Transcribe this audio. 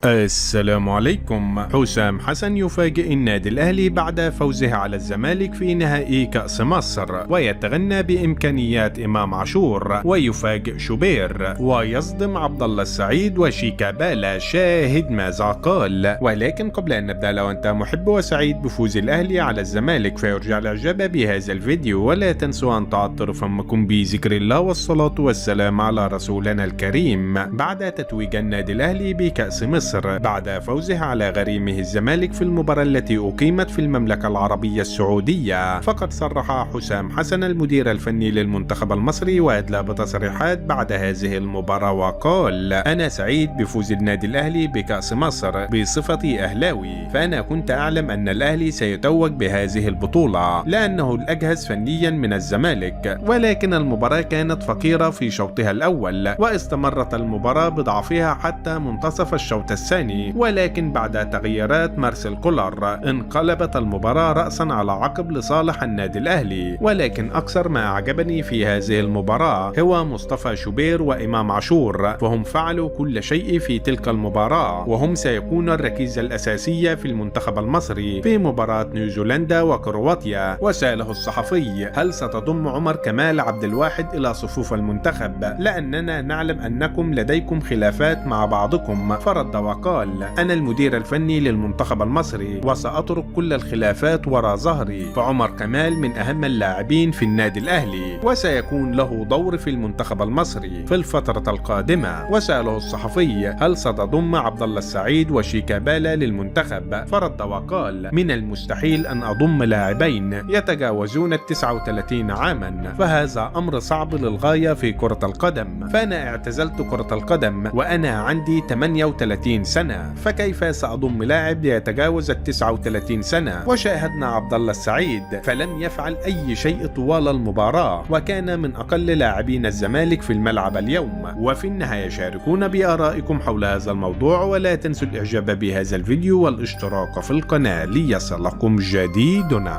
السلام عليكم. حسام حسن يفاجئ النادي الأهلي بعد فوزه على الزمالك في نهائي كأس مصر، ويتغنى بإمكانيات إمام عاشور، ويفاجئ شوبير، ويصدم عبد الله السعيد وشيكابالا. شاهد ماذا قال. ولكن قبل أن نبدأ، لو أنت محب وسعيد بفوز الأهلي على الزمالك فيرجع الإعجاب بهذا الفيديو، ولا تنسوا أن تعطروا فمكم بذكر الله والصلاة والسلام على رسولنا الكريم. بعد تتويج النادي الأهلي بكأس مصر بعد فوزه على غريمه الزمالك في المباراة التي أقيمت في المملكة العربية السعودية، فقد صرح حسام حسن المدير الفني للمنتخب المصري وأدلى بتصريحات بعد هذه المباراة وقال: أنا سعيد بفوز النادي الأهلي بكأس مصر بصفتي أهلاوي، فأنا كنت أعلم أن الأهلي سيتوج بهذه البطولة لأنه الأجهز فنيا من الزمالك، ولكن المباراة كانت فقيرة في شوطها الأول، واستمرت المباراة بضعفها حتى منتصف الشوط الثاني، ولكن بعد تغييرات مارسيل كولر انقلبت المباراة رأسا على عقب لصالح النادي الأهلي. ولكن أكثر ما أعجبني في هذه المباراة هو مصطفى شوبير وإمام عاشور، فهم فعلوا كل شيء في تلك المباراة، وهم سيكون الركيزة الأساسية في المنتخب المصري في مباراة نيوزيلندا وكرواتيا. وسأله الصحفي: هل ستضم عمر كمال عبد الواحد إلى صفوف المنتخب؟ لأننا نعلم أنكم لديكم خلافات مع بعضكم. فرد وقال: أنا المدير الفني للمنتخب المصري وسأترك كل الخلافات وراء ظهري، فعمر كمال من أهم اللاعبين في النادي الأهلي، وسيكون له دور في المنتخب المصري في الفترة القادمة. وسأله الصحفي: هل ستضم عبد الله السعيد وشيكابالا للمنتخب؟ فرد وقال: من المستحيل أن أضم لاعبين يتجاوزون 39 عاما، فهذا أمر صعب للغاية في كرة القدم، فأنا اعتزلت كرة القدم وأنا عندي 38 سنة، فكيف سأضم لاعب يتجاوز 39 سنة؟ وشاهدنا عبد الله السعيد فلم يفعل أي شيء طوال المباراة، وكان من أقل لاعبين الزمالك في الملعب اليوم. وفي النهاية شاركونا بآرائكم حول هذا الموضوع، ولا تنسوا الإعجاب بهذا الفيديو والاشتراك في القناة ليصلكم جديدنا.